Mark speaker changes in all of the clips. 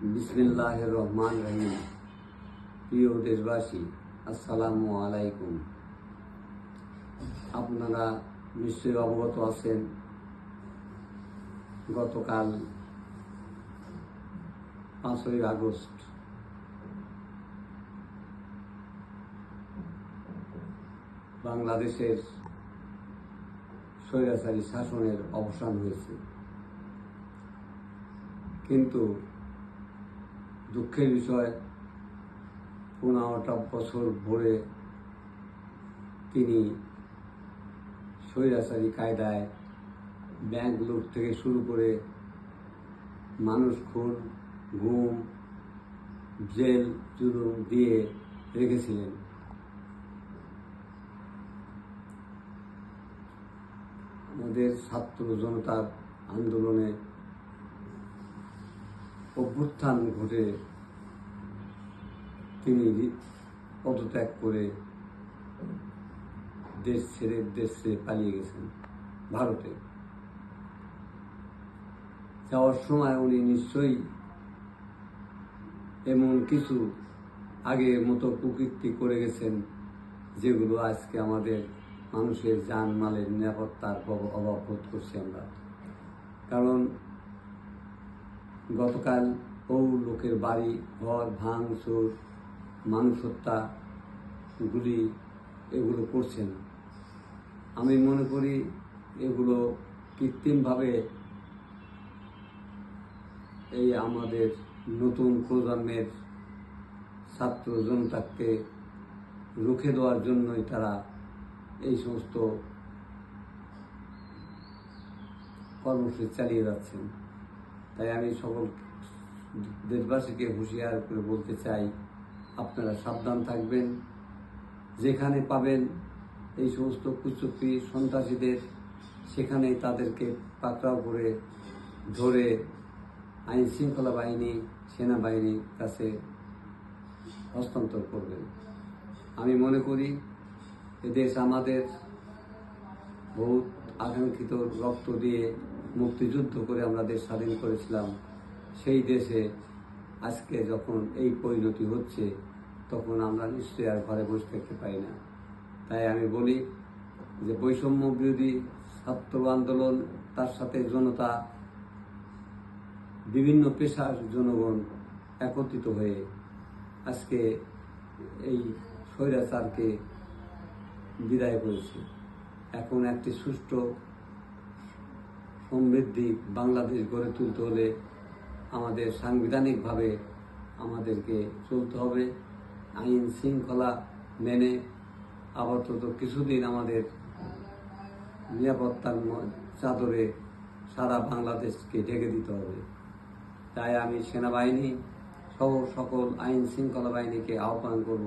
Speaker 1: বিসমিল্লাহির রহমানির রহিম। প্রিয় দেশবাসী, আসসালামু আলাইকুম। আপনারা নিশ্চয়ই অবগত আছেন, গতকাল 5ই আগস্ট বাংলাদেশের স্বৈরাচারী শাসনের অবসান হয়েছে। কিন্তু দুঃখের বিষয়, 15টা বছর ধরে তিনি স্বৈরাচারী কায়দায় ব্যাংক লুট থেকে শুরু করে মানুষ খুন, গুম, জেল জুলুম দিয়ে রেখেছিলেন। আমাদের ছাত্র জনতার আন্দোলনে অভ্যুত্থান ঘটে তিনি পদত্যাগ করে দেশ ছেড়ে পালিয়ে গেছেন ভারতে। যাওয়ার সময় উনি নিশ্চয়ই এমন কিছু আগের মতো কুকীর্তি করে গেছেন যেগুলো আজকে আমাদের মানুষের জানমালের নিরাপত্তার অভাব বোধ করছি আমরা। কারণ গতকাল লোকের বাড়ি ঘর ভাঙচুর, মানুষ হত্যা, গুলি এগুলো করছেন। আমি মনে করি এগুলো কৃত্রিমভাবে এই আমাদের নতুন প্রজন্মের ছাত্র জনতাকে রুখে দেওয়ার জন্যই তারা এই সমস্ত কর্মসূচি চালিয়ে যাচ্ছেন। তাই আমি সকল দেশবাসীকে হুঁশিয়ার করে বলতে চাই, আপনারা সাবধান থাকবেন। যেখানে পাবেন এই সমস্ত কুচক্রী সন্ত্রাসীদের, সেখানেই তাদেরকে পাকড়াও করে ধরে আইন শৃঙ্খলা বাহিনী, সেনাবাহিনীর কাছে হস্তান্তর করবেন। আমি মনে করি এদেশ আমাদের বহুত আকাঙ্ক্ষিত রক্ত দিয়ে মুক্তিযুদ্ধ করে আমরা দেশ স্বাধীন করেছিলাম। সেই দেশে আজকে যখন এই পরিণতি হচ্ছে, তখন আমরা নিশ্চয়ই আর ঘরে বসে থাকতে পারি না। তাই আমি বলি যে বৈষম্য বিরোধী ছাত্র আন্দোলন, তার সাথে জনতা, বিভিন্ন পেশার জনগণ একত্রিত হয়ে আজকে এই স্বৈরাচারকে বিদায় করেছে। এখন একটি সুষ্ঠু সমৃদ্ধি বাংলাদেশ গড়ে তুলতে হলে আমাদের সাংবিধানিকভাবে আমাদেরকে চলতে হবে, আইন শৃঙ্খলা মেনে। আপাতত কিছুদিন আমাদের নিরাপত্তার চাদরে সারা বাংলাদেশকে ঢেকে দিতে হবে। তাই আমি সেনাবাহিনী সহ সকল আইন শৃঙ্খলা বাহিনীকে আহ্বান করব,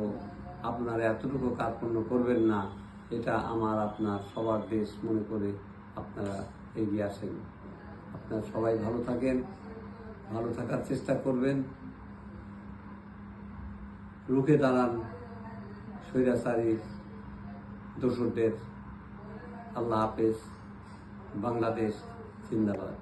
Speaker 1: আপনারা এতটুকু কার্পণ্য করবেন না। এটা আমার আপনার সবার দেশ মনে করে আপনারা এগিয়ে আসেন। আপনারা সবাই ভালো থাকেন, ভালো থাকার চেষ্টা করবেন, রুখে দাঁড়ান স্বৈরাচারী দোসরদের। আল্লাহ হাফেজ। বাংলাদেশ জিন্দাবাদ।